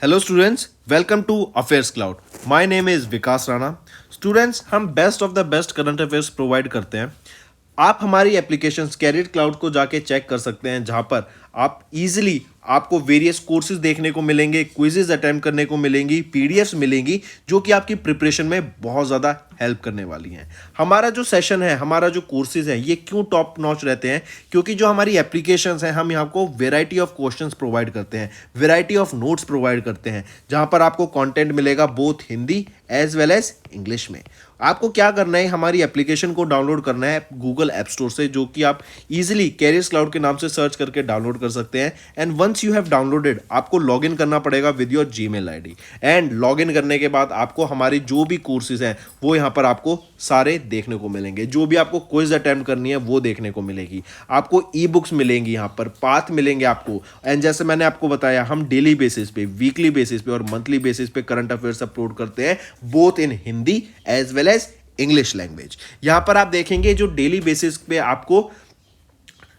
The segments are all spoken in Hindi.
Hello students, welcome to affairs cloud. My name is Vikas Rana. Students, हम best of the best current affairs provide करते हैं। आप हमारी एप्लीकेशन कैरियर क्लाउड को जाके चेक कर सकते हैं, जहां पर आप इजीली आपको वेरियस कोर्सेज देखने को मिलेंगे, क्विजेज अटेम्प्ट करने को मिलेंगी, पीडीएफ्स मिलेंगी जो कि आपकी प्रिपरेशन में बहुत ज़्यादा हेल्प करने वाली हैं। हमारा जो सेशन है, हमारा जो कोर्सेज है, ये क्यों टॉप नॉच रहते हैं? क्योंकि जो हमारी एप्लीकेशंस हैं, हम यहाँ को वेराइटी ऑफ क्वेश्चंस प्रोवाइड करते हैं, वेराइटी ऑफ नोट्स प्रोवाइड करते हैं, जहाँ पर आपको कंटेंट मिलेगा both Hindi as well as English में। आपको क्या करना है, हमारी एप्लीकेशन को डाउनलोड करना है गूगल ऐप स्टोर से, जो कि आप इजीली कैरियर्स क्लाउड के नाम से सर्च करके डाउनलोड कर सकते हैं। And once you have downloaded, आपको लॉगिन करना पड़ेगा with your Gmail ID. And login करने के बाद आपको हमारी जो भी कोर्सेज हैं वो यहाँ पर आपको सारे देखने को मिलेंगे। जो भी आपको क्विज अटेम्प्ट करनी है वो देखने को मिलेगी। आपको ई बुक्स मिलेंगी, यहाँ पर पाथ मिलेंगे आपको। एंड जैसे मैंने आपको बताया, हम डेली बेसिस पे, वीकली बेसिस पे और मंथली बेसिस पे करंट अफेयर्स अपलोड करते हैं, both in Hindi as well as English language. यहां पर आप देखेंगे जो डेली बेसिस पे आपको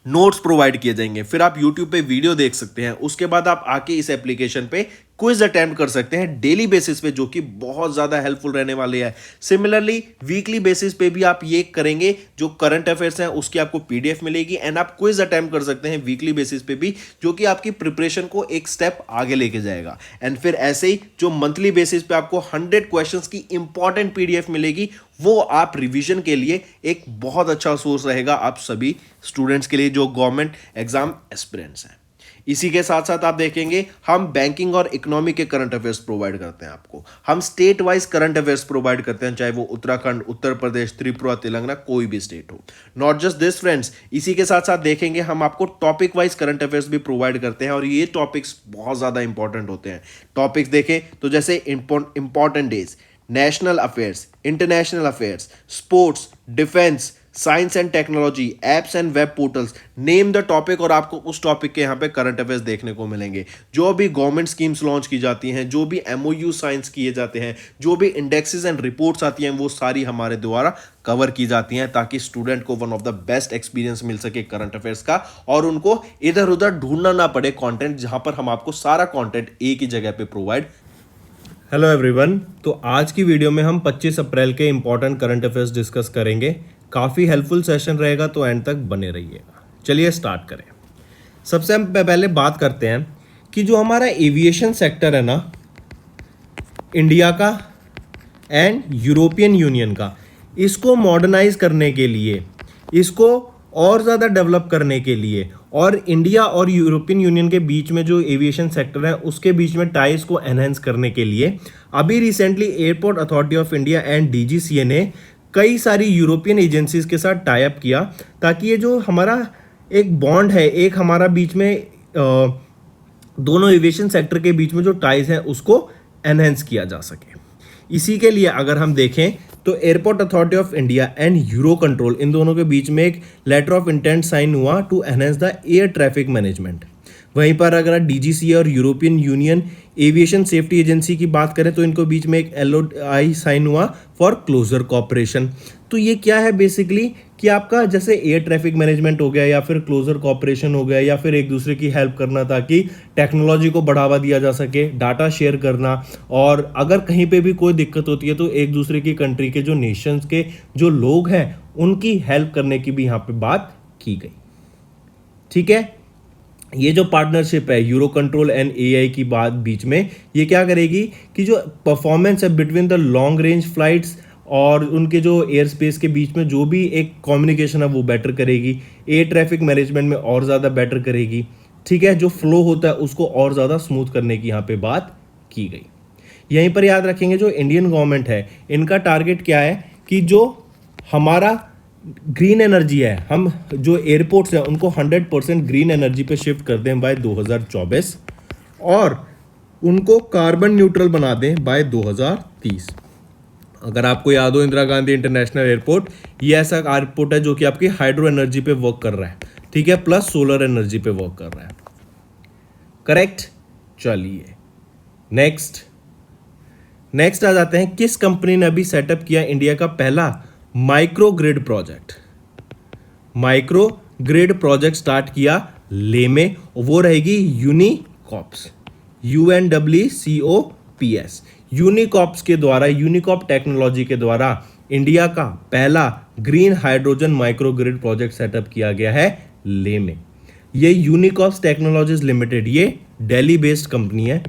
नोट्स प्रोवाइड किए जाएंगे, फिर आप YouTube पे वीडियो देख सकते हैं, उसके बाद आप आके इस एप्लीकेशन पे क्विज अटेम्प्ट कर सकते हैं डेली बेसिस पे, जो कि बहुत ज़्यादा हेल्पफुल रहने वाले हैं। सिमिलरली वीकली बेसिस पे भी आप ये करेंगे, जो करंट अफेयर्स हैं उसकी आपको पीडीएफ मिलेगी एंड आप क्विज अटेम्प्ट कर सकते हैं वीकली बेसिस पे भी, जो कि आपकी प्रिपरेशन को एक स्टेप आगे लेके जाएगा। एंड फिर ऐसे ही जो मंथली बेसिस पे आपको 100 क्वेश्चंस की इंपॉर्टेंट पीडीएफ मिलेगी, वो आप रिवीजन के लिए एक बहुत अच्छा सोर्स रहेगा आप सभी स्टूडेंट्स के लिए जो गवर्नमेंट एग्जाम एस्पिरेंट्स हैं। इसी के साथ साथ आप देखेंगे, हम बैंकिंग और इकोनॉमी के करंट अफेयर्स प्रोवाइड करते हैं आपको। हम state wise current affairs provide करते हैं, चाहे वो उत्तराखंड, उत्तर प्रदेश, त्रिपुरा, तेलंगाना, कोई भी स्टेट हो। नॉट जस्ट दिस फ्रेंड्स, इसी के साथ साथ देखेंगे हम आपको टॉपिक वाइज करंट अफेयर्स भी प्रोवाइड करते हैं, और ये टॉपिक्स बहुत ज़्यादा इंपॉर्टेंट होते हैं। टॉपिक्स देखें तो जैसे important days, national affairs, international affairs, sports, defence, science and technology, apps and web portals, name the topic, और आपको उस टॉपिक के यहाँ पे करंट अफेयर्स देखने को मिलेंगे। जो भी गवर्नमेंट स्कीम्स लॉन्च की जाती हैं, जो भी एमओयू साइंस किए जाते हैं, जो भी इंडेक्सेस एंड रिपोर्ट्स आती हैं, वो सारी हमारे द्वारा कवर की जाती हैं, ताकि स्टूडेंट को one of the best experience मिल सके करंट अफेयर्स का, और उनको इधर उधर ढूंढना ना पड़े कंटेंट, जहां पर हम आपको सारा कंटेंट एक ही जगह पे प्रोवाइड। Hello everyone. तो आज की वीडियो में हम 25 अप्रैल के इंपॉर्टेंट करंट अफेयर्स डिस्कस करेंगे। काफ़ी हेल्पफुल सेशन रहेगा, तो एंड तक बने रहिएगा। चलिए स्टार्ट करें। सबसे हम पहले बात करते हैं कि जो हमारा एविएशन सेक्टर है ना, इंडिया का एंड यूरोपियन यूनियन का, इसको मॉडर्नाइज करने के लिए, इसको और ज़्यादा डेवलप करने के लिए, और इंडिया और यूरोपियन यूनियन के बीच में जो एविएशन सेक्टर है उसके बीच में टाइज को एनहेंस करने के लिए, अभी recently airport authority of India and DGCA ने कई सारी यूरोपियन एजेंसीज के साथ टाई अप किया, ताकि ये जो हमारा एक बॉन्ड है, एक हमारा बीच में दोनों एविएशन सेक्टर के बीच में जो टाइज हैं उसको एनहेंस किया जा सके। इसी के लिए अगर हम देखें तो airport authority of India and euro control, इन दोनों के बीच में एक लेटर ऑफ इंटेंट साइन हुआ to enhance the air traffic management. वहीं पर अगर डीजीसीए और European Union aviation safety agency की बात करें तो इनको बीच में एक एलओआई साइन हुआ फॉर क्लोजर कॉपरेशन। तो ये क्या है बेसिकली कि आपका जैसे एयर ट्रैफिक मैनेजमेंट हो गया, या फिर क्लोजर कॉपरेशन हो गया, या फिर एक दूसरे की हेल्प करना ताकि टेक्नोलॉजी को बढ़ावा दिया जा सके, डाटा शेयर करना, और अगर कहीं पे भी कोई दिक्कत होती है तो एक दूसरे की कंट्री के जो नेशंस के जो लोग हैं उनकी हेल्प करने की भी यहाँ पे बात की गई। ठीक है, ये जो पार्टनरशिप है यूरो कंट्रोल एंड एआई की बात बीच में, ये क्या करेगी कि जो परफॉर्मेंस है between the long range flights और उनके जो एयर स्पेस के बीच में जो भी एक कम्युनिकेशन है वो बेटर करेगी, एयर ट्रैफिक मैनेजमेंट में और ज़्यादा बेटर करेगी। ठीक है, जो फ्लो होता है उसको और ज़्यादा स्मूथ करने की यहाँ पे बात की गई। यहीं पर याद रखेंगे जो इंडियन गवर्नमेंट है, इनका टारगेट क्या है कि जो हमारा ग्रीन एनर्जी है, हम जो एयरपोर्ट्स हैं उनको 100% ग्रीन एनर्जी पे शिफ्ट कर दें बाय 2024, और उनको कार्बन न्यूट्रल बना दें बाय 2030। अगर आपको याद हो, इंदिरा गांधी इंटरनेशनल एयरपोर्ट, ये ऐसा एयरपोर्ट है जो कि आपकी हाइड्रो एनर्जी पे वर्क कर रहा है, ठीक है, प्लस सोलर एनर्जी पे वर्क कर रहा है। करेक्ट। चलिए नेक्स्ट आ जाते हैं, किस कंपनी ने अभी सेटअप किया इंडिया का पहला micro grid project. Micro grid project start किया ले में, वो रहेगी यूनिकॉप्स। UNWCOPS। यूनिकॉप्स के द्वारा, यूनिकॉप टेक्नोलॉजी के द्वारा इंडिया का पहला green hydrogen microgrid project setup किया गया है लेह में। ये यूनिकॉप्स टेक्नोलॉजीज लिमिटेड, ये दिल्ली बेस्ड कंपनी है,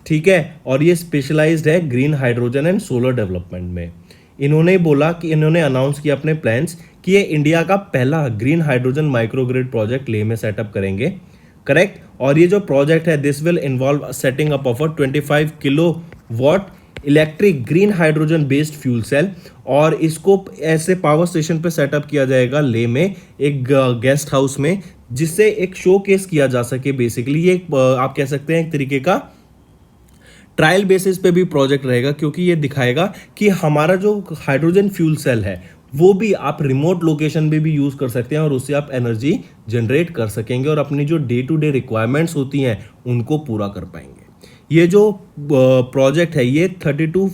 ठीक है, और ये स्पेशलाइज्ड है green hydrogen and solar development में। इन्होंने बोला कि इन्होंने अनाउंस किया अपने प्लान्स कि ये इंडिया का पहला green hydrogen microgrid project Leh में सेटअप करेंगे, करेक्ट। और ये जो प्रोजेक्ट है this will involve setting up of 25 kilowatt electric green hydrogen based fuel cell, और इसको ऐसे पावर स्टेशन पे सेटअप किया जाएगा लेह में एक गेस्ट हाउस में, जिससे एक शो केस किया जा सके। बेसिकली ये आप कह सकते हैं एक तरीके का ट्रायल बेसिस पे भी प्रोजेक्ट रहेगा, क्योंकि ये दिखाएगा कि हमारा जो हाइड्रोजन फ्यूल सेल है वो भी आप रिमोट लोकेशन पे भी यूज़ कर सकते हैं और उससे आप एनर्जी जनरेट कर सकेंगे और अपनी जो डे टू डे रिक्वायरमेंट्स होती हैं उनको पूरा कर पाएंगे। ये जो प्रोजेक्ट है ये 3200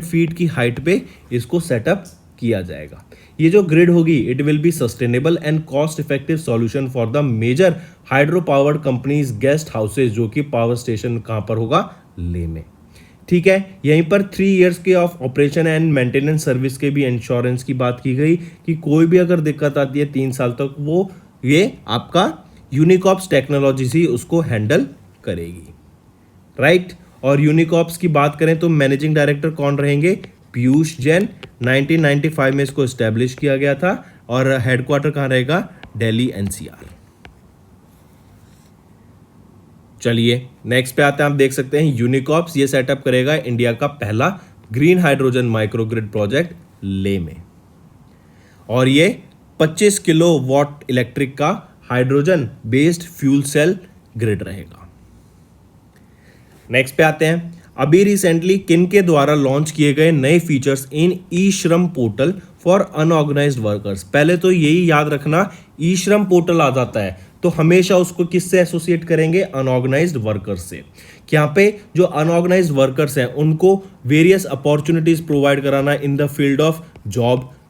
फीट की हाइट पे इसको सेटअप किया जाएगा। ये जो ग्रिड होगी it will be sustainable and cost effective solution for the major hydro powered companies guest houses, जो कि पावर स्टेशन कहाँ पर होगा, लेह में, ठीक है। यहीं पर 3 इयर्स के of operation and maintenance service के भी इंश्योरेंस की बात की गई कि कोई भी अगर दिक्कत आती है 3 साल तक वो ये आपका यूनिकॉप्स टेक्नोलॉजी ही उसको हैंडल करेगी, राइट। और यूनिकॉप्स की बात करें तो मैनेजिंग डायरेक्टर कौन रहेंगे, पीयूष जैन। 1995 में इसको एस्टेब्लिश किया गया था और हेडक्वार्टर कहाँ रहेगा, दिल्ली NCR। चलिए नेक्स्ट पे आते हैं। आप देख सकते हैं यूनिकॉप्स ये सेटअप करेगा इंडिया का पहला green hydrogen microgrid project Leh में, और ये 25 किलोवाट इलेक्ट्रिक का hydrogen based fuel cell grid रहेगा। नेक्स्ट पे आते हैं। अभी रिसेंटली किन के द्वारा लॉन्च किए गए नए फीचर्स इन ई श्रम पोर्टल फॉर अनऑर्गेनाइज्ड वर्कर्स। पहले तो यही याद रखना, ई श्रम पोर्टल आ जाता है तो हमेशा उसको किससे एसोसिएट करेंगे, अनऑर्गेनाइज्ड वर्कर्स से। कि यहाँ पे जो अनऑर्गेनाइज्ड वर्कर्स हैं उनको वेरियस अपॉर्चुनिटीज प्रोवाइड कराना in the field of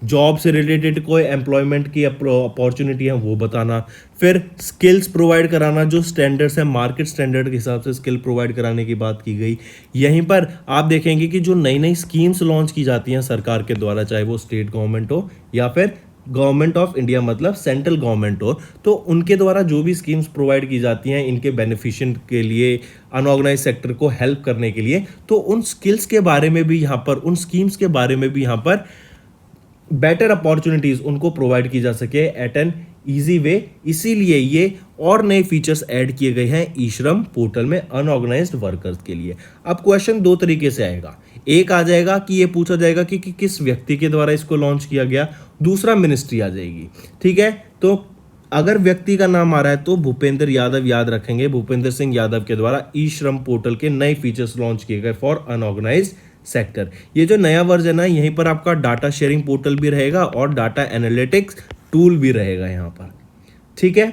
job से रिलेटेड कोई एम्प्लॉयमेंट की अपॉर्चुनिटी है वो बताना, फिर स्किल्स प्रोवाइड कराना, जो स्टैंडर्ड्स हैं मार्केट स्टैंडर्ड के हिसाब से स्किल प्रोवाइड कराने की बात की गई। यहीं पर आप देखेंगे कि जो नई नई स्कीम्स लॉन्च की जाती हैं सरकार के द्वारा, चाहे वो स्टेट गवर्नमेंट हो या फिर गवर्नमेंट ऑफ इंडिया मतलब सेंट्रल गवर्नमेंट हो, तो उनके द्वारा जो भी स्कीम्स प्रोवाइड की जाती हैं इनके बेनिफिशिएंट के लिए, अनऑर्गेनाइज सेक्टर को हेल्प करने के लिए, तो उन स्किल्स के बारे में भी यहाँ पर, उन स्कीम्स के बारे में भी यहाँ पर बेटर अपॉर्चुनिटीज उनको प्रोवाइड की जा सके एट एन ईजी वे। इसीलिए ये और नए फीचर्स ऐड किए गए हैं ई श्रम पोर्टल में अनऑर्गेनाइज्ड वर्कर्स के लिए। अब क्वेश्चन 2 तरीके से आएगा। एक आ जाएगा कि ये पूछा जाएगा कि किस व्यक्ति के द्वारा इसको लॉन्च किया गया, दूसरा मिनिस्ट्री आ जाएगी, ठीक है। तो अगर व्यक्ति का नाम आ रहा है तो भूपेंद्र यादव याद रखेंगे, भूपेंद्र सिंह यादव के द्वारा ई श्रम पोर्टल के नए फीचर्स लॉन्च किए गए फॉर अनऑर्गेनाइज्ड सेक्टर। ये जो नया वर्जन है यहीं पर आपका डाटा शेयरिंग पोर्टल भी रहेगा और डाटा एनालिटिक्स टूल भी रहेगा यहाँ पर, ठीक है।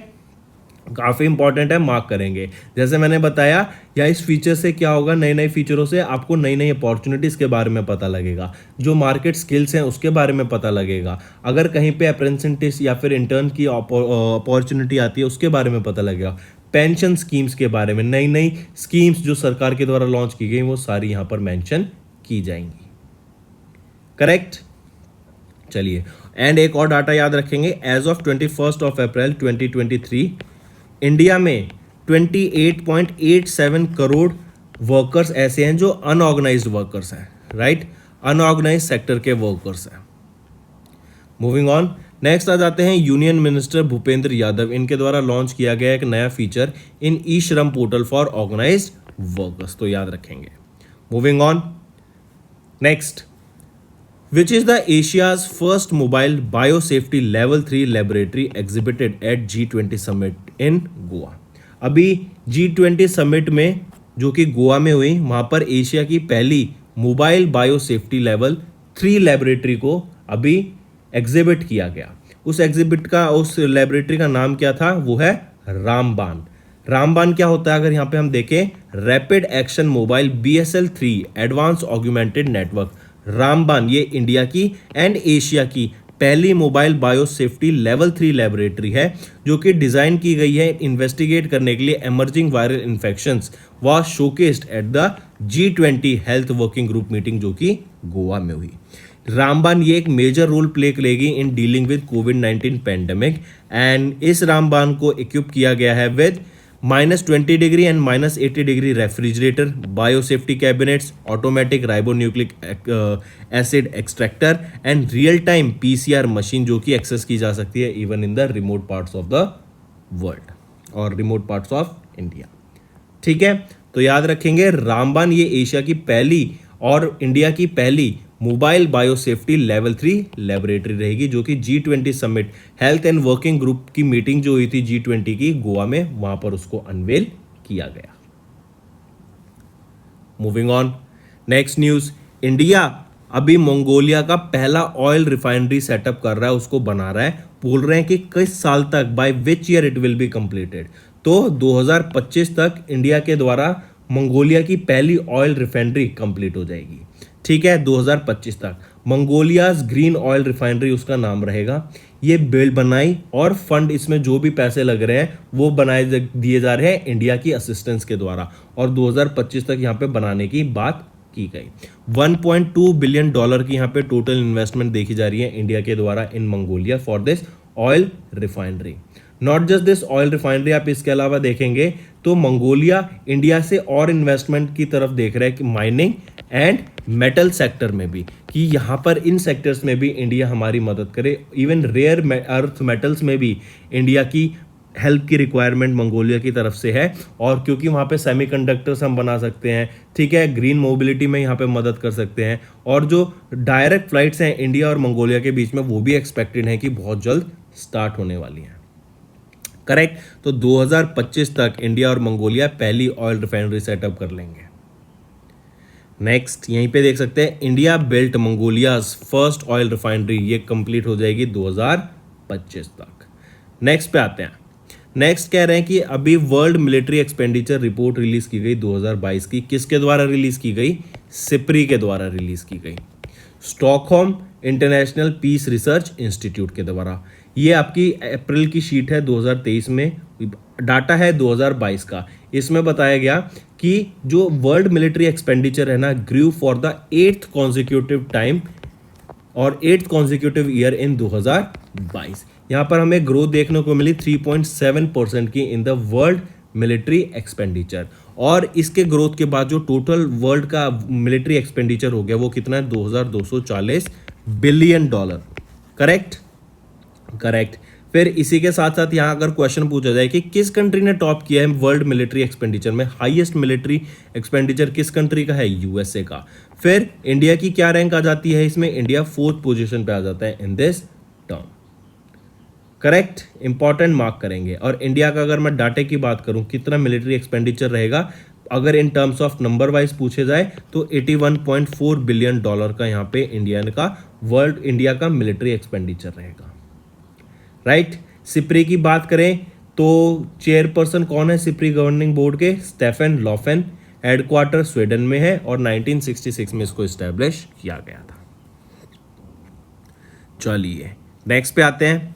काफ़ी इंपॉर्टेंट है, मार्क करेंगे। जैसे मैंने बताया या इस फीचर से क्या होगा, नए नए फीचरों से आपको नई नई अपॉर्चुनिटीज़ के बारे में पता लगेगा, जो मार्केट स्किल्स हैं उसके बारे में पता लगेगा, अगर कहीं पे अप्रेंटिस या फिर इंटर्न की अपॉर्चुनिटी आती है उसके बारे में पता लगेगा, पेंशन स्कीम्स के बारे में, नई नई स्कीम्स जो सरकार के द्वारा लॉन्च की गई वो सारी यहाँ पर मेंशन की जाएंगी, करेक्ट। चलिए, एंड एक और डाटा याद रखेंगे, एज ऑफ 21 अप्रैल 2023 इंडिया में 28.87 करोड़ वर्कर्स ऐसे हैं जो अनऑर्गेनाइज्ड वर्कर्स हैं, राइट, अनऑर्गेनाइज्ड सेक्टर के वर्कर्स हैं। मूविंग ऑन, नेक्स्ट आ जाते हैं यूनियन मिनिस्टर भूपेंद्र यादव, इनके द्वारा लॉन्च किया गया एक नया फीचर इन ई श्रम पोर्टल फॉर ऑर्गेनाइज्ड वर्कर्स, तो याद रखेंगे। Moving on, next, which is the Asia's first mobile biosafety level 3 laboratory exhibited at G20 summit in Goa। अभी G20 समिट में जो कि गोवा में हुई, वहाँ पर एशिया की पहली मोबाइल बायोसेफ्टी लेवल 3 लेबोरेटरी को अभी एग्जिबिट किया गया। उस एग्जिबिट का, उस लेबोरेटरी का नाम क्या था, वो है रामबान। रामबान क्या होता है अगर यहाँ पे हम देखें, rapid action mobile BSL-3 advance augmented network. Rambaan ये इंडिया की एंड एशिया की पहली mobile bio safety level 3 laboratory है जो कि डिजाइन की गई है इन्वेस्टिगेट करने के लिए emerging viral infections was showcased at the G20 health working group meeting जो कि गोवा में हुई। रामबान ये एक मेजर रोल प्ले करेगी in dealing with covid pandemic and इस रामबान को इक्विप किया गया है with -20 degree and -80 degree refrigerator, biosafety cabinets, automatic ribonucleic acid extractor and real time PCR machine जो कि एक्सेस की जा सकती है even in the remote parts of the world और रिमोट पार्ट्स ऑफ इंडिया। ठीक है, तो याद रखेंगे रामबान ये एशिया की पहली और इंडिया की पहली मोबाइल बायोसेफ्टी लेवल 3 लेबोरेटरी रहेगी जो कि G20 summit health and working group की मीटिंग जो हुई थी G20 की गोवा में, वहां पर उसको अनवेल किया गया। Moving on, next news, India अभी मंगोलिया का पहला ऑयल रिफाइनरी सेटअप कर रहा है, उसको बना रहा है। बोल रहे हैं कि किस साल तक, by which year it will be completed. तो 2025 तक इंडिया के द्वारा मंगोलिया की पहली ऑयल रिफाइनरी कंप्लीट हो जाएगी। ठीक है, 2025 तक मंगोलियाज ग्रीन ऑयल रिफाइनरी उसका नाम रहेगा। ये बिल बनाई और फंड इसमें जो भी पैसे लग रहे हैं वो बनाए दिए जा रहे हैं इंडिया की असिस्टेंस के द्वारा और 2025 तक यहाँ पे बनाने की बात की गई। 1.2 बिलियन डॉलर की यहाँ पे टोटल इन्वेस्टमेंट देखी जा रही है इंडिया के द्वारा in Mongolia for this oil refinery. Not just this oil refinery, आप इसके अलावा देखेंगे तो मंगोलिया इंडिया से और इन्वेस्टमेंट की तरफ देख रहा है कि माइनिंग एंड मेटल सेक्टर में भी, कि यहाँ पर इन सेक्टर्स में भी इंडिया हमारी मदद करे। इवन रेयर अर्थ मेटल्स में भी इंडिया की हेल्प की रिक्वायरमेंट मंगोलिया की तरफ से है और क्योंकि वहाँ पे सेमीकंडक्टर्स हम बना सकते हैं, ठीक है, ग्रीन मोबिलिटी में यहाँ पे मदद कर सकते हैं और जो डायरेक्ट फ्लाइट्स हैं इंडिया और मंगोलिया के बीच में वो भी एक्सपेक्टेड है कि बहुत जल्द स्टार्ट होने वाली हैं। करेक्ट, तो 2025 तक इंडिया और मंगोलिया पहली ऑयल रिफाइनरी सेटअप कर लेंगे। नेक्स्ट यहीं पे देख सकते हैं India built Mongolia's first oil refinery, ये कंप्लीट हो जाएगी 2025 तक। नेक्स्ट पे आते हैं। नेक्स्ट कह रहे हैं कि अभी world military expenditure report release की गई 2022 की, किसके द्वारा रिलीज की गई? सिप्री के द्वारा रिलीज की गई, Stockholm International Peace Research Institute के द्वारा। ये आपकी अप्रैल की शीट है 2023 में, डाटा है 2022 का। इसमें बताया गया कि जो वर्ल्ड मिलिट्री एक्सपेंडिचर है ना, grew for the 8th consecutive time और 8th कॉन्जिक्यूटिव ईयर इन 2022। यहाँ पर हमें ग्रोथ देखने को मिली 3.7% की in the world military expenditure और इसके ग्रोथ के बाद जो टोटल वर्ल्ड का मिलिट्री एक्सपेंडिचर हो गया वो कितना है? 2240 बिलियन डॉलर। Correct, correct. फिर इसी के साथ साथ यहाँ अगर क्वेश्चन पूछा जाए कि किस कंट्री ने टॉप किया है वर्ल्ड मिलिट्री एक्सपेंडिचर में, हाईएस्ट मिलिट्री एक्सपेंडिचर किस कंट्री का है? यूएसए का। फिर इंडिया की क्या रैंक आ जाती है इसमें? इंडिया 4th पोजीशन पे आ जाता है in this term. Correct, important mark करेंगे। और इंडिया का अगर मैं डाटे की बात करूं कितना मिलिट्री एक्सपेंडिचर रहेगा, अगर in terms of number wise पूछे जाए तो 81.4 बिलियन डॉलर का यहाँ पे इंडिया का मिलिट्री एक्सपेंडिचर रहेगा। राइट, सिप्री की बात करें तो चेयरपर्सन कौन है सिप्री गवर्निंग बोर्ड के? Stefan Lofven. हेडक्वार्टर स्वीडन में है और 1966 में इसको एस्टेब्लिश किया गया था। चलिए नेक्स्ट पे आते हैं,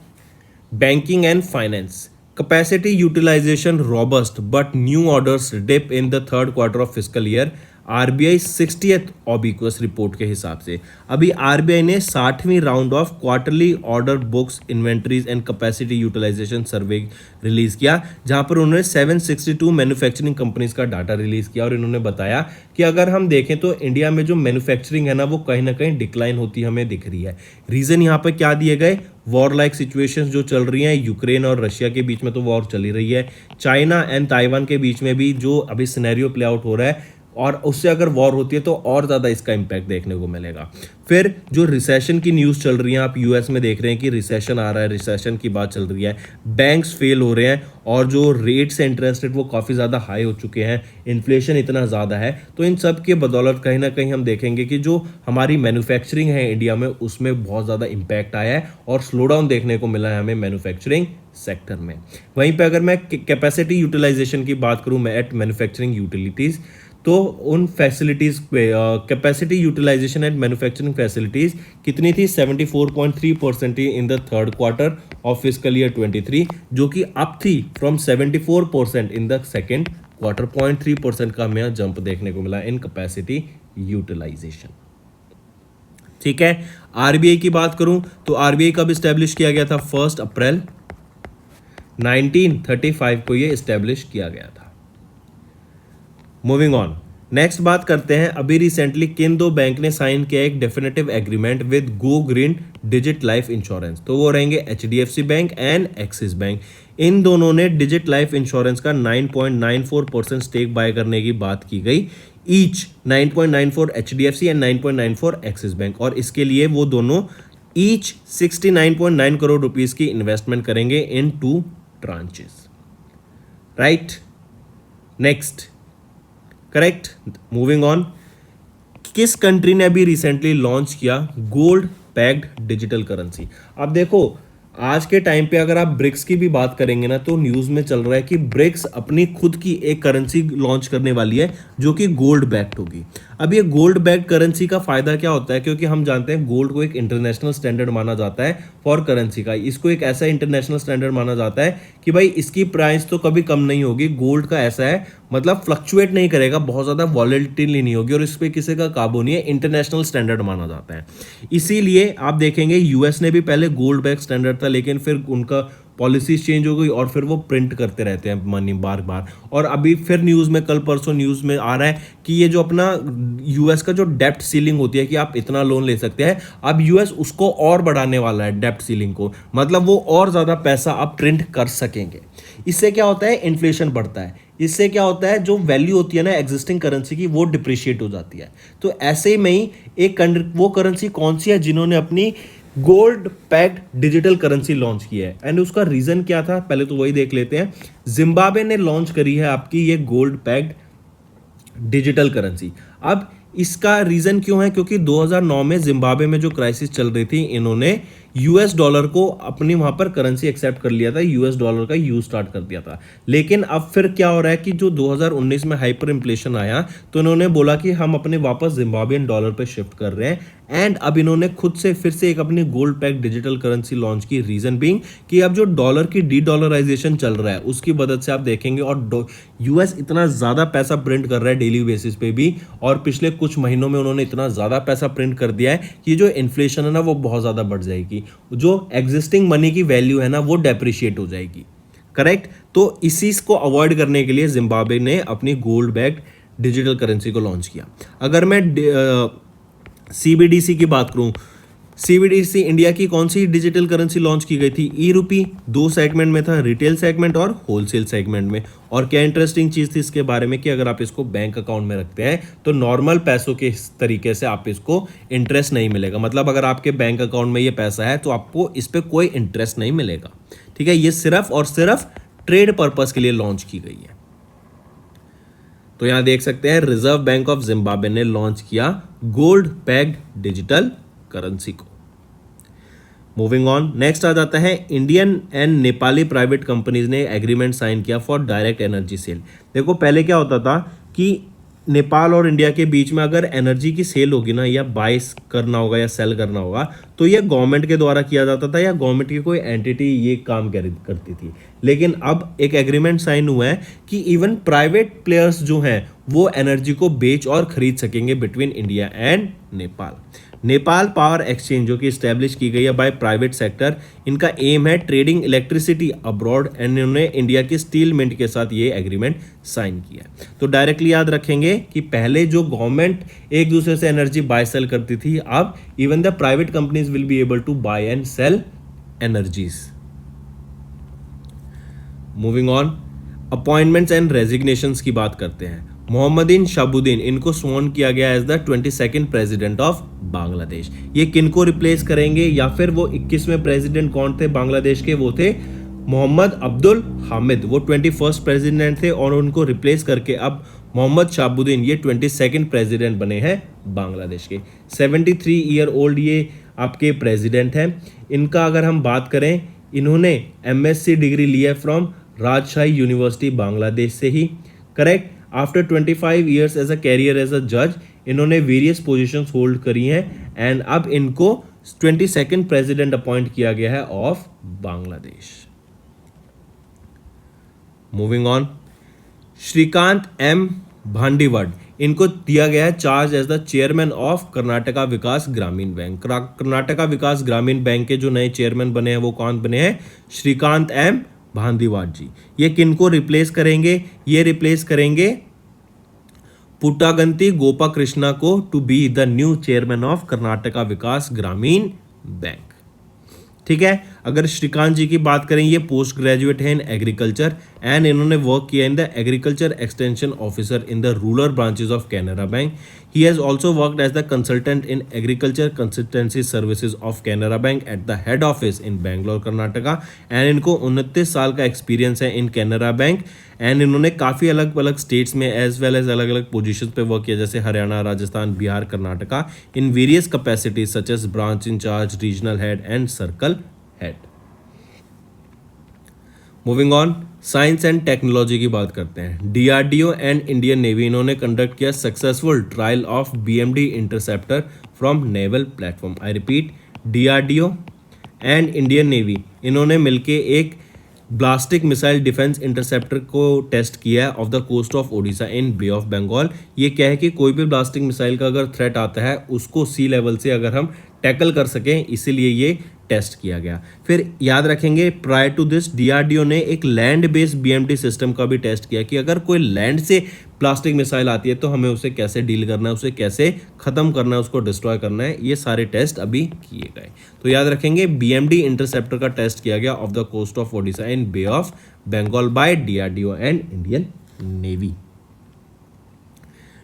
banking and finance. Capacity utilisation robust but new orders dip in the 3rd quarter of fiscal year. RBI 60th OBICUS report के हिसाब से अभी आरबीआई ने 60वीं round of quarterly order books inventories and capacity utilisation survey release किया, जहां पर उन्होंने 762 मैन्युफैक्चरिंग कंपनीज का डाटा रिलीज किया और इन्होंने बताया कि अगर हम देखें तो इंडिया में जो मैन्युफैक्चरिंग है ना वो कहीं ना कहीं डिक्लाइन होती हमें दिख रही है। रीजन यहाँ पर क्या दिए गए? वॉर लाइक सिचुएशंस जो चल रही हैं, यूक्रेन और रशिया के बीच में तो वॉर चली रही है, चाइना एंड ताइवान के बीच में भी जो अभी सिनेरियो प्ले आउट हो रहा है और उससे अगर वॉर होती है तो और ज़्यादा इसका इम्पैक्ट देखने को मिलेगा। फिर जो रिसेशन की न्यूज़ चल रही है, आप यूएस में देख रहे हैं कि रिसेशन आ रहा है, रिसेशन की बात चल रही है, बैंक्स फेल हो रहे हैं और जो रेट्स इंटरेस्ट रेट वो काफ़ी ज़्यादा हाई हो चुके हैं, इन्फ्लेशन इतना ज़्यादा है। तो इन सब के बदौलत कहीं ना कहीं हम देखेंगे कि जो हमारी मैन्युफैक्चरिंग है इंडिया में उसमें बहुत ज़्यादा इम्पैक्ट आया है और स्लो डाउन देखने को मिला है हमें मैन्युफैक्चरिंग सेक्टर में। वहीं पे अगर मैं कैपेसिटी यूटिलाइजेशन की बात करूं मैं एट मैन्युफैक्चरिंग यूटिलिटीज़, तो उन फैसिलिटीज़ पे capacity utilisation and manufacturing facilities कितनी थी 74.3% थी in the third quarter of physical year 23, जो कि अप थी from 74% in the second quarter. 0.3% का हमें जंप देखने को मिला इन कैपेसिटी यूटिलाइजेशन। ठीक है, आरबीआई की बात करूं तो आरबीआई कब स्टैब्लिश किया गया था? 1 अप्रैल 1935 को ये स्टैब्लिश किया गया था। मूविंग ऑन, नेक्स्ट बात करते हैं, अभी रिसेंटली किन दो बैंक ने साइन किया एक definitive agreement with go green digit life insurance? तो वो रहेंगे HDFC bank and Axis bank. इन दोनों ने डिजिट लाइफ इंश्योरेंस का 9.94% स्टेक बाय करने की बात की गई, each 9.94 HDFC and 9.94 axis bank, और इसके लिए वो दोनों ईच 69.9 करोड़ रुपीस की इन्वेस्टमेंट करेंगे इन 2 tranches. Right, next, correct, moving on, किस कंट्री ने अभी रिसेंटली लॉन्च किया गोल्ड पैक्ड डिजिटल करेंसी? अब देखो, आज के टाइम पे अगर आप ब्रिक्स की भी बात करेंगे ना, तो न्यूज़ में चल रहा है कि ब्रिक्स अपनी खुद की एक करेंसी लॉन्च करने वाली है जो कि गोल्ड बैक्ड होगी। अब ये गोल्ड बैक्ड करेंसी का फायदा क्या होता है? क्योंकि हम जानते हैं गोल्ड को एक इंटरनेशनल स्टैंडर्ड माना जाता है फॉर करेंसी का, इसको एक ऐसा इंटरनेशनल स्टैंडर्ड माना जाता है कि भाई इसकी प्राइस तो कभी कम नहीं होगी। गोल्ड का ऐसा है, मतलब फ्लक्चुएट नहीं करेगा, बहुत ज़्यादा वॉलेटिलिटी नहीं होगी और इस पर किसी का काबू नहीं है, इंटरनेशनल स्टैंडर्ड माना जाता है। इसीलिए आप देखेंगे यूएस ने भी पहले गोल्ड बैक स्टैंडर्ड था, लेकिन फिर उनका पॉलिसीज चेंज हो गई और फिर वो प्रिंट करते रहते हैं मनी बार बार। और अभी फिर न्यूज़ में, कल परसों न्यूज़ में आ रहा है कि ये जो अपना यूएस का जो डेप्ट सीलिंग होती है कि आप इतना लोन ले सकते हैं, अब यूएस उसको और बढ़ाने वाला है डेप्ट सीलिंग को, मतलब वो और ज़्यादा पैसा आप प्रिंट कर सकेंगे। इससे क्या होता है? इन्फ्लेशन बढ़ता है। इससे क्या होता है? जो वैल्यू होती है ना एग्जिस्टिंग करेंसी की, वो डिप्रिशिएट हो जाती है। तो ऐसे में ही एक वो करेंसी कौन सी है जिन्होंने अपनी gold packed digital currency launch की है, एंड उसका रीजन क्या था पहले तो वही देख लेते हैं। जिम्बाब्वे ने लॉन्च करी है आपकी ये गोल्ड पैक्ड डिजिटल करेंसी। अब इसका रीजन क्यों है? क्योंकि 2009 में जिम्बाब्वे में जो क्राइसिस चल रही थी, इन्होंने यूएस डॉलर को अपनी वहां पर करेंसी एक्सेप्ट कर लिया था, यूएस डॉलर का यूज स्टार्ट कर दिया था। लेकिन अब फिर क्या हो रहा है कि जो 2019 में हाइपर इन्फ्लेशन आया, तो इन्होंने बोला कि हम अपने वापस जिम्बाब्वियन डॉलर पे शिफ्ट कर रहे हैं, एंड अब इन्होंने खुद से फिर से एक अपनी gold pack digital currency launch की। रीजन बीइंग कि अब जो डॉलर की डी डॉलराइजेशन चल रहा है उसकी मदद से आप देखेंगे, और यूएस इतना ज्यादा पैसा प्रिंट कर रहा है डेली बेसिस पे भी, और पिछले कुछ महीनों में उन्होंने इतना ज्यादा पैसा प्रिंट कर दिया है कि जो इन्फ्लेशन है ना वो बहुत ज्यादा बढ़ जाएगी, जो एग्जिस्टिंग मनी की वैल्यू है ना वो डेप्रिशिएट हो जाएगी। करेक्ट, तो इसी को अवॉइड करने के लिए जिम्बाब्वे ने अपनी गोल्ड बैक्ड डिजिटल करेंसी को लॉन्च किया। अगर मैं सीबीडीसी की बात करूं, सीबीडीसी इंडिया की कौन सी डिजिटल करेंसी लॉन्च की गई थी? ई रूपी। 2 सेगमेंट में था, रिटेल सेगमेंट और होलसेल सेगमेंट में। और क्या इंटरेस्टिंग चीज़ थी इसके बारे में कि अगर आप इसको बैंक अकाउंट में रखते हैं तो नॉर्मल पैसों के तरीके से आप इसको इंटरेस्ट नहीं मिलेगा, मतलब अगर आपके बैंक अकाउंट में ये पैसा है तो आपको इस पर कोई इंटरेस्ट नहीं मिलेगा। ठीक है, ये सिर्फ और सिर्फ ट्रेड पर्पज के लिए लॉन्च की गई है। तो यहां देख सकते हैं रिजर्व बैंक ऑफ जिम्बाब्वे ने लॉन्च किया गोल्ड पैक्ड डिजिटल करेंसी को। मूविंग ऑन, नेक्स्ट आ जाता है Indian and Nepali private companies ने एग्रीमेंट साइन किया फॉर डायरेक्ट एनर्जी सेल। देखो पहले क्या होता था कि नेपाल और इंडिया के बीच में अगर एनर्जी की सेल होगी ना, या बाइस करना होगा या सेल करना होगा, तो ये गवर्नमेंट के द्वारा किया जाता था या गवर्नमेंट की कोई एंटिटी ये काम करती थी। लेकिन अब एक एग्रीमेंट साइन हुआ है कि इवन प्राइवेट प्लेयर्स जो हैं वो एनर्जी को बेच और खरीद सकेंगे between India and Nepal. Nepal power exchange जो कि इस्टेब्लिश की गई है बाय प्राइवेट सेक्टर, इनका एम है ट्रेडिंग इलेक्ट्रिसिटी अब्रॉड, एंड इन्होंने इंडिया की स्टील मिंट के साथ ये एग्रीमेंट साइन किया है। तो डायरेक्टली याद रखेंगे कि पहले जो गवर्नमेंट एक दूसरे से एनर्जी बाय सेल करती थी, अब even the private companies will be able to buy and sell energies. Moving on, appointments and resignations की बात करते हैं। मोहम्मदीन शाहबुद्दीन, इनको स्वॉर्न किया गया as the 22nd president of Bangladesh. ये किनको रिप्लेस करेंगे, या फिर वो 21वें प्रेसिडेंट कौन थे बांग्लादेश के? वो थे मोहम्मद अब्दुल हामिद, वो 21st प्रेसिडेंट थे, और उनको रिप्लेस करके अब मोहम्मद शाहबुद्दीन ये 22nd प्रेसिडेंट बने हैं बांग्लादेश के। 73 ईयर ओल्ड ये आपके प्रेसिडेंट हैं। इनका अगर हम बात करें, इन्होंने MSc डिग्री ली है फ्रॉम राजशाही यूनिवर्सिटी बांग्लादेश से ही। Correct, after 25 years as a career as a जज इन्होंने वेरियस पोजीशंस होल्ड करी हैं एंड अब इनको 22nd प्रेसिडेंट अपॉइंट किया गया है of Bangladesh. Moving on, Shrikant M Bhandiwad इनको दिया गया है charge as the chairman of Karnataka Vikas Grameen bank. Karnataka Vikas Grameen bank के जो नए चेयरमैन बने हैं वो कौन बने हैं? श्रीकांत एम भांडीवड जी। ये किनको रिप्लेस करेंगे? ये रिप्लेस करेंगे पुट्टागंती गोपा कृष्णा को to be the new chairman of Karnataka Vikas Grameen bank. ठीक है, अगर श्रीकांत जी की बात करें, ये पोस्ट ग्रेजुएट है इन एग्रीकल्चर एंड इन्होंने वर्क किया in the agriculture extension officer in the rural branches of Canara bank. He has also worked as the consultant in agriculture consultancy services of Canara bank at the head office in Bangalore Karnataka and इनको 29 साल का एक्सपीरियंस है इन कैनरा बैंक एंड इन्होंने काफ़ी अलग अलग स्टेट्स में एज वेल एज अलग अलग पोजीशंस पे वर्क किया, जैसे Haryana, Rajasthan, Bihar, Karnataka in various capacities such as branch in-charge, regional head and circle head. Moving on, science and technology की बात करते हैं। डीआरडीओ एंड इंडियन नेवी इन्होंने कंडक्ट किया successful trial of BMD interceptor from naval platform. I repeat, DRDO and Indian navy इन्होंने मिलके एक ब्लास्टिक मिसाइल डिफेंस इंटरसेप्टर को टेस्ट किया है off the coast of Odisha in bay of Bengal. ये क्या है कि कोई भी ब्लास्टिक मिसाइल का अगर थ्रेट आता है उसको सी लेवल से अगर हम टैकल कर सकें, इसीलिए ये टेस्ट किया गया। फिर याद रखेंगे, प्रायर टू दिस डीआरडीओ ने एक लैंड बेस्ड बीएमडी सिस्टम का भी टेस्ट किया कि अगर कोई लैंड से प्लास्टिक मिसाइल आती है तो हमें उसे कैसे डील करना है, उसे कैसे खत्म करना है, उसको डिस्ट्रॉय करना है। ये सारे टेस्ट अभी किए गए। तो याद रखेंगे, बीएमडी इंटरसेप्टर का टेस्ट किया गया off the coast of Odisha in bay of Bengal by DRDO and Indian navy.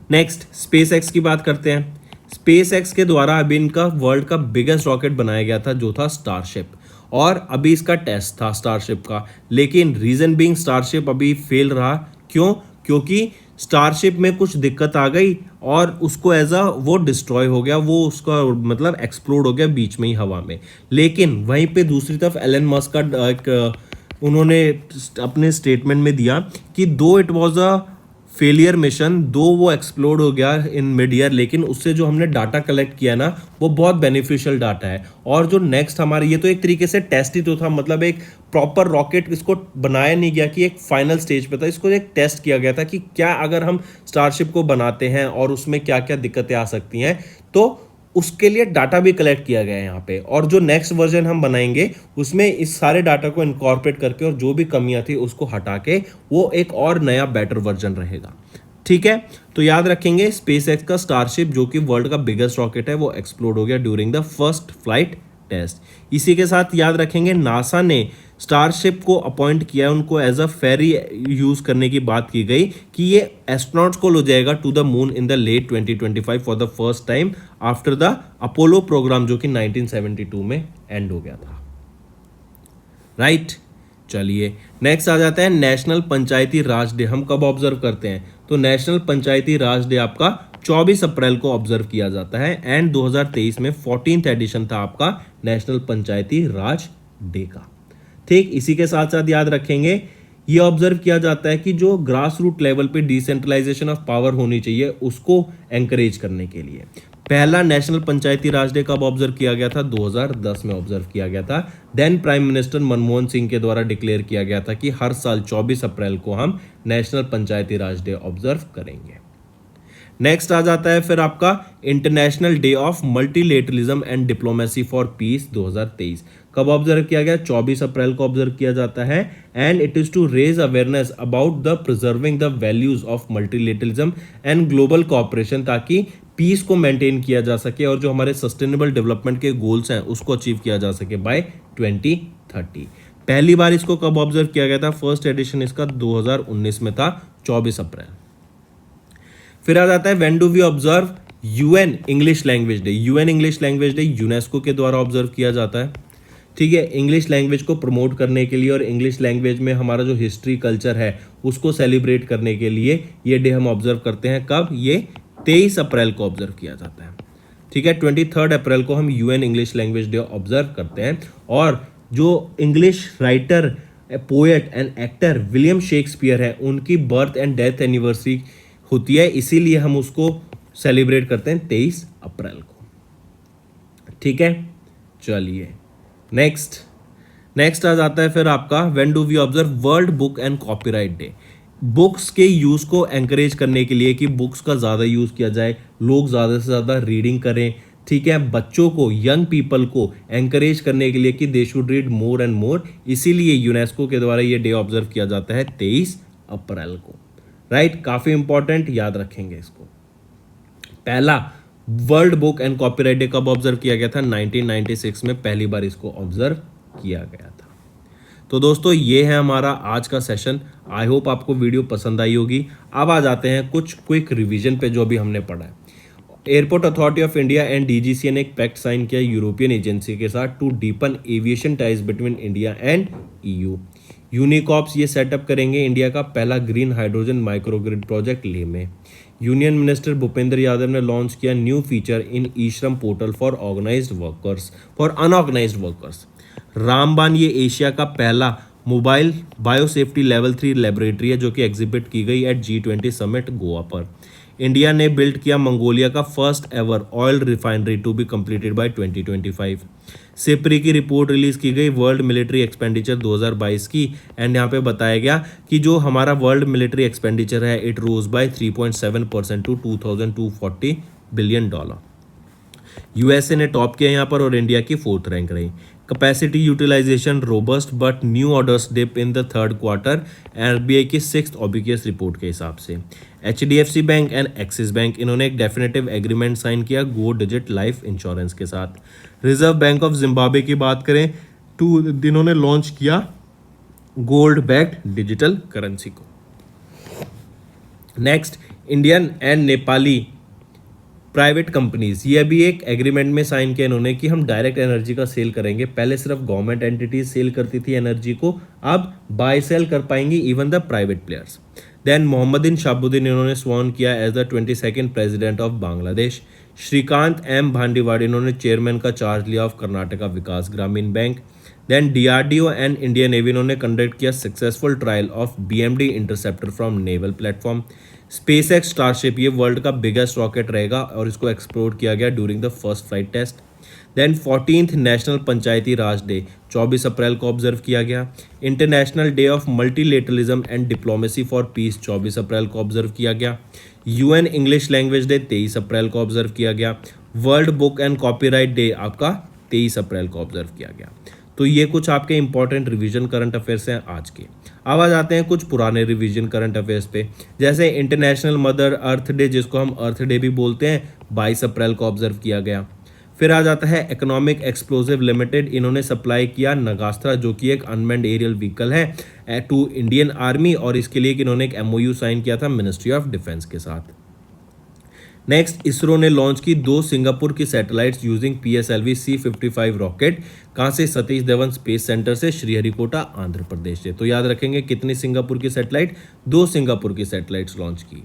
Next, SpaceX की बात करते हैं। स्पेस एक्स के द्वारा अभी इनका वर्ल्ड का बिगेस्ट रॉकेट बनाया गया था जो था स्टारशिप, और अभी इसका टेस्ट था स्टारशिप का, लेकिन रीजन बीइंग स्टारशिप अभी फेल रहा। क्यों? क्योंकि स्टारशिप में कुछ दिक्कत आ गई और उसको एज अ वो डिस्ट्रॉय हो गया, वो उसका मतलब एक्सप्लोड हो गया बीच में ही हवा में। लेकिन वहीं पे दूसरी तरफ एलन मस्क का एक उन्होंने अपने स्टेटमेंट में दिया कि दो it was a failure mission, दो वो एक्सप्लोड हो गया इन मिड ईयर, लेकिन उससे जो हमने डाटा कलेक्ट किया ना वो बहुत बेनिफिशियल डाटा है। और जो नेक्स्ट हमारे, ये तो एक तरीके से टेस्ट ही तो था, मतलब एक प्रॉपर रॉकेट इसको बनाया नहीं गया कि एक फाइनल स्टेज पे था, इसको एक टेस्ट किया गया था कि क्या अगर हम स्टारशिप को बनाते हैं और उसमें क्या क्या दिक्कतें आ सकती हैं, तो उसके लिए डाटा भी कलेक्ट किया गया है यहाँ पे। और जो नेक्स्ट वर्जन हम बनाएंगे उसमें इस सारे डाटा को इनकॉर्पोरेट करके और जो भी कमियां थी उसको हटा के वो एक और नया बेटर वर्जन रहेगा। ठीक है, तो याद रखेंगे स्पेस एक्स का स्टारशिप जो कि वर्ल्ड का बिगेस्ट रॉकेट है वो एक्सप्लोड हो गया during the first flight test. इसी के साथ याद रखेंगे नासा ने स्टारशिप को अपॉइंट किया, उनको एज अ फेरी यूज करने की बात की गई कि ये एस्ट्रोनॉट्स को ले जाएगा to the moon in the late 2025 for the first time after the Apollo programme जो कि 1972 में एंड हो गया था। राइट, चलिए नेक्स्ट आ जाता है नेशनल पंचायती राज डे। हम कब ऑब्जर्व करते हैं? तो नेशनल पंचायती राज डे आपका 24 अप्रैल को ऑब्जर्व किया जाता है एंड 2023 में 14th एडिशन था आपका नेशनल पंचायती राज डे का। ठीक, इसी के साथ साथ याद रखेंगे ये ऑब्जर्व किया जाता है कि जो ग्रास रूट लेवल पे डिसेंट्रलाइजेशन ऑफ पावर होनी चाहिए उसको एंकरेज करने के लिए पहला नेशनल पंचायती राज डे कब ऑब्जर्व किया गया था? 2010 में ऑब्जर्व किया गया था। Then prime minister Manmohan Singh के द्वारा डिक्लेयर किया गया था कि हर साल 24 अप्रैल को हम national Panchayati Raj day observe करेंगे। नेक्स्ट आ जाता है फिर आपका international day of multilateralism and diplomacy for piece 2023। कब ऑब्जर्व किया गया? 24 अप्रैल को ऑब्जर्व किया जाता है and it is to raise awareness about the preserving the values of multilateralism and global cooperation, ताकि पीस को मेंटेन किया जा सके और जो हमारे सस्टेनेबल डेवलपमेंट के गोल्स हैं उसको अचीव किया जा सके बाय 2030। पहली बार इसको कब ऑब्जर्व किया गया था? फर्स्ट एडिशन इसका 2019 में था, 24 अप्रैल। फिर आ जाता है when do we observe UN English language day. UN English language day UNESCO के द्वारा ऑब्जर्व किया जाता है। ठीक है, इंग्लिश लैंग्वेज को प्रमोट करने के लिए और इंग्लिश लैंग्वेज में हमारा जो हिस्ट्री कल्चर है उसको सेलिब्रेट करने के लिए ये डे हम ऑब्जर्व करते हैं। कब? ये 23 अप्रैल को ऑब्जर्व किया जाता है। ठीक है, 23 अप्रैल को हम UN English language day observe करते हैं। और जो English writer poet and actor William Shakespeare है, उनकी बर्थ एंड डेथ एनिवर्सरी होती है, इसीलिए हम उसको सेलिब्रेट करते हैं 23 अप्रैल को। ठीक है, चलिए नेक्स्ट आ जाता है फिर आपका when do we observe world book and copyright day. Books के यूज़ को एंकरेज करने के लिए कि बुक्स का ज़्यादा यूज़ किया जाए, लोग ज़्यादा से ज़्यादा रीडिंग करें। ठीक है, बच्चों को, यंग पीपल को एंकरेज करने के लिए कि they should read more and more, इसीलिए यूनेस्को के द्वारा ये डे ऑब्जर्व किया जाता है 23 अप्रैल को। राइट, काफ़ी इंपॉर्टेंट, याद रखेंगे इसको। पहला world book and copyright day कब ऑब्जर्व किया गया था? 1996 में पहली बार इसको ऑब्जर्व किया गया था। तो दोस्तों ये है हमारा आज का सेशन। आई होप आपको वीडियो पसंद आई होगी। अब आ जाते हैं कुछ क्विक रिवीजन पे जो अभी हमने पढ़ा है। Airport authority of India and DGCA ने एक पैक्ट साइन किया यूरोपियन एजेंसी के साथ to deepen aviation ties between India and EU. यूनिकॉप्स ये सेटअप करेंगे इंडिया का पहला green hydrogen microgrid project Leh में। यूनियन मिनिस्टर भूपेंद्र यादव ने लॉन्च किया न्यू फीचर इन ई श्रम पोर्टल फॉर अनऑर्गेनाइज्ड वर्कर्स। रामबान ये एशिया का पहला मोबाइल बायोसेफ्टी लेवल 3 लेबोरेटरी है जो कि एग्जिबिट की गई एट G20 समिट गोवा पर। इंडिया ने बिल्ड किया मंगोलिया का first ever oil refinery to be completed by 2025। SIPRI की रिपोर्ट रिलीज की गई वर्ल्ड मिलिट्री एक्सपेंडिचर 2022 की, एंड यहाँ पे बताया गया कि जो हमारा वर्ल्ड मिलिट्री एक्सपेंडिचर है it rose by 3.7% to $2,240 billion. USA ने टॉप किया यहाँ पर और इंडिया की 4th रैंक रही। Capacity utilisation robust but new orders dip in the 3rd quarter, RBI की 6th ऑब्वियस रिपोर्ट के हिसाब से। HDFC bank and Axis bank इन्होंने एक डेफिनेटिव एग्रीमेंट साइन किया गो डिजिट लाइफ इंश्योरेंस के साथ। रिजर्व बैंक ऑफ जिम्बाब्वे की बात करें तो इन्होंने लॉन्च किया गोल्ड बैक्ड डिजिटल करेंसी को। Next, Indian and Nepali private companies, ये अभी एक एग्रीमेंट में साइन किया इन्होंने कि हम डायरेक्ट एनर्जी का सेल करेंगे। पहले सिर्फ गवर्नमेंट एंटिटीज सेल करती थी एनर्जी को, अब बाय सेल कर पाएंगी even the private players. Then Mohammed Shahabuddin इन्होंने स्वॉन किया as the 22nd president of Bangladesh. Shrikant M Bhandiwad इन्होंने चेयरमैन का चार्ज लिया of Karnataka Vikas Grameen bank. Then DRDO and Indian navy इन्होंने कंडक्ट किया successful trial of BMD interceptor from naval platform. SpaceX Starship ये वर्ल्ड का बिगेस्ट रॉकेट रहेगा और इसको एक्सप्लोर किया गया during the first flight test. Then 14th national Panchayati Raj day 24 अप्रैल को ऑब्जर्व किया गया। International day of multilateralism and diplomacy for piece 24 अप्रैल को ऑब्जर्व किया गया। यूएन इंग्लिश लैंग्वेज डे 23 अप्रैल को ऑब्जर्व किया गया। World book and copyright day आपका 23 अप्रैल को ऑब्जर्व किया गया। तो ये कुछ आपके इंपॉर्टेंट रिवीजन करंट अफेयर्स हैं आज के। अब आ जाते हैं कुछ पुराने रिवीजन करंट अफेयर्स पे, जैसे इंटरनेशनल मदर अर्थ डे जिसको हम अर्थ डे भी बोलते हैं 22 अप्रैल को ऑब्जर्व किया गया। फिर आ जाता है इकोनॉमिक एक्सप्लोजिव लिमिटेड, इन्होंने सप्लाई किया नगास्त्रा जो कि एक अनमैन्ड एरियल व्हीकल है टू इंडियन आर्मी, और इसके लिए इन्होंने एक एमओयू साइन किया था मिनिस्ट्री ऑफ डिफेंस के साथ। नेक्स्ट, इसरो ने लॉन्च की 2 सिंगापुर की satellites using PSLV C-55 rocket, कहाँ से? सतीश धवन स्पेस सेंटर से, श्रीहरिकोटा आंध्र प्रदेश से। तो याद रखेंगे कितनी सिंगापुर की सैटेलाइट? 2 सिंगापुर की सैटेलाइट्स लॉन्च की।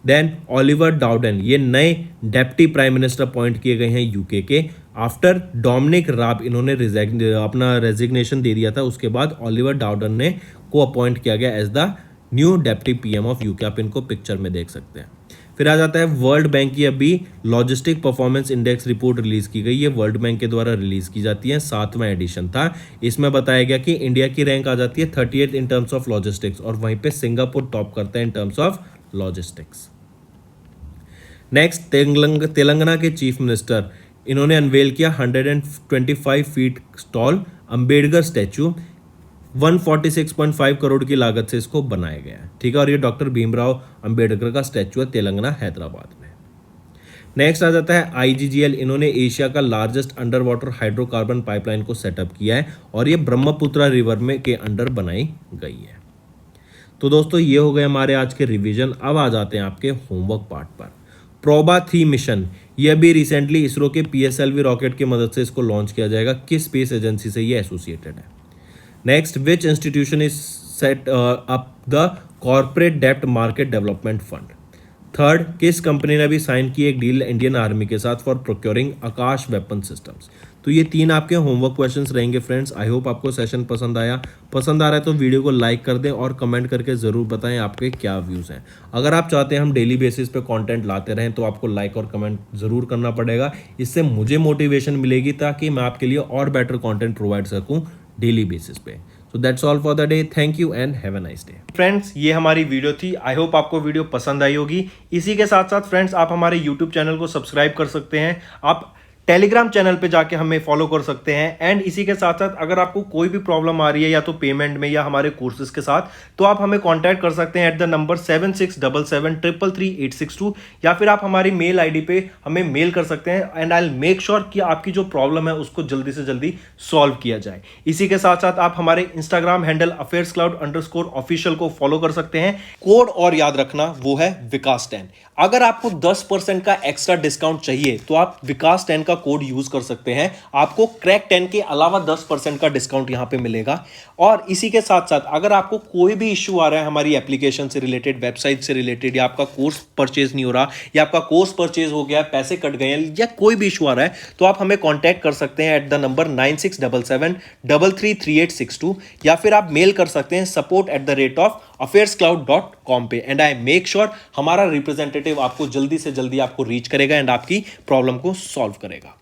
देन ओलिवर डाउडेन ये नए डेप्टी प्राइम मिनिस्टर अपॉइंट किए गए हैं यूके के, आफ्टर डोमिनिक राब इन्होंने अपना रेजिग्नेशन दे दिया था, उसके बाद ओलिवर डाउडेन ने को अपॉइंट किया गया as the new deputy PM of UK. आप इनको पिक्चर में देख सकते हैं। फिर आ जाता है वर्ल्ड बैंक की अभी logistic performance index report release की गई है, वर्ल्ड बैंक के द्वारा रिलीज की जाती है, 7वां एडिशन था। इसमें बताया गया कि इंडिया की रैंक आ जाती है 38 इन टर्म्स ऑफ लॉजिस्टिक्स और वहीं पे सिंगापुर टॉप करता है in terms of logistics. Next, Telangana के चीफ मिनिस्टर इन्होंने अनवेल किया 125 feet tall Ambedkar statue, 146.5 crore की लागत से इसको बनाया गया है। ठीक है, और ये डॉक्टर भीमराव अंबेडकर का स्टैचू है तेलंगाना हैदराबाद में। नेक्स्ट आ जाता है IGGL, इन्होंने एशिया का largest under water hydrocarbon pipeline को सेटअप किया है और ये ब्रह्मपुत्रा रिवर में के अंडर बनाई गई है। तो दोस्तों ये हो गए हमारे आज के रिवीजन। अब आ जाते हैं आपके होमवर्क पार्ट पर। प्रोबा 3 मिशन ये अभी रिसेंटली इसरो के PSLV रॉकेट की मदद से इसको लॉन्च किया जाएगा। किस स्पेस एजेंसी से ये एसोसिएटेड है? Next, which institution is set up the corporate डेप्ट मार्केट डेवलपमेंट फंड? थर्ड, किस कंपनी ने अभी साइन की एक डील इंडियन आर्मी के साथ for procuring Akash weapon systems. तो ये 3 आपके होमवर्क क्वेश्चंस रहेंगे फ्रेंड्स। आई होप आपको सेशन पसंद आया। पसंद आ रहा है तो वीडियो को लाइक कर दें और कमेंट करके ज़रूर बताएं आपके क्या व्यूज़ हैं। अगर आप चाहते हैं हम डेली बेसिस पे कंटेंट लाते रहें तो आपको लाइक और कमेंट ज़रूर करना पड़ेगा। इससे मुझे मोटिवेशन मिलेगी ताकि मैं आपके लिए और बेटर कंटेंट प्रोवाइड सकूं डेली बेसिस पे। So that's all for the day. Thank you and have a nice day. Friends, ये हमारी वीडियो थी। आई होप आपको वीडियो पसंद आई होगी। इसी के साथ साथ फ्रेंड्स, आप हमारे यूट्यूब चैनल को सब्सक्राइब कर सकते हैं। आप टेलीग्राम चैनल पे जाके हमें फॉलो कर सकते हैं। एंड इसी के साथ साथ अगर आपको कोई भी प्रॉब्लम आ रही है या तो पेमेंट में या हमारे कोर्सेज के साथ, तो आप हमें कांटेक्ट कर सकते हैं एट द नंबर 7677333862, या फिर आप हमारी मेल आईडी पे हमें मेल कर सकते हैं। And I will make sure कि आपकी जो प्रॉब्लम है उसको जल्दी से जल्दी सॉल्व किया जाए। इसी के साथ साथ आप हमारे इंस्टाग्राम हैंडल affairscloud_official को फॉलो कर सकते हैं। कोड और याद रखना, वो है विकास 10। अगर आपको 10% का एक्स्ट्रा डिस्काउंट चाहिए तो आप विकास 10 का कोड यूज कर सकते हैं। आपको क्रैक 10 के अलावा 10% का डिस्काउंट यहां पे मिलेगा। और इसी के साथ साथ अगर आपको कोई भी इश्यू आ रहा है हमारी एप्लीकेशन से रिलेटेड, वेबसाइट से रिलेटेड, या आपका कोर्स परचेज नहीं हो रहा, या आपका कोर्स परचेज हो गया, पैसे कट गए हैं, या कोई भी इशू आ रहा है, तो आप हमें कॉन्टैक्ट कर सकते हैं एट द नंबर 9677333862, या फिर आप मेल कर सकते हैं support@affairscloud.com पे। एंड आई मेक श्योर हमारा रिप्रेजेंटेटिव आपको जल्दी से जल्दी आपको रीच करेगा एंड आपकी प्रॉब्लम को सॉल्व करेगा।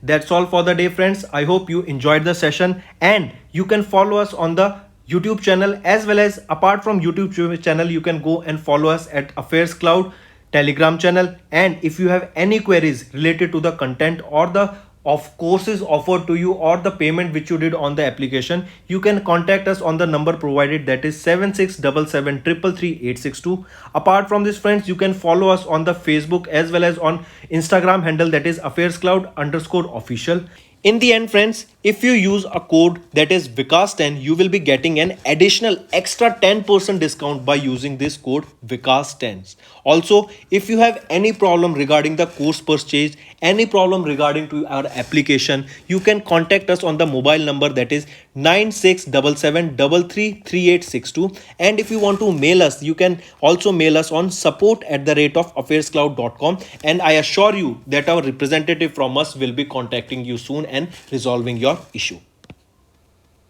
That's all for the day, friends. I hope you enjoyed the session, and you can follow us on the YouTube channel, as well as apart from YouTube channel, you can go and follow us at Affairs Cloud Telegram channel. And if you have any queries related to the content or the of courses offered to you or the payment which you did on the application, you can contact us on the number provided, that is 7677333862. Apart from this, friends, you can follow us on the Facebook as well as on Instagram handle, that is affairscloud_official. In the end, friends, if you use a code that is Vikas10, you will be getting an additional extra 10% discount by using this code Vikas10. Also, if you have any problem regarding the course purchase, any problem regarding to our application, you can contact us on the mobile number, that is 9677333862. And if you want to mail us, you can also mail us on support@affairscloud.com. And I assure you that our representative from us will be contacting you soon and resolving your issue.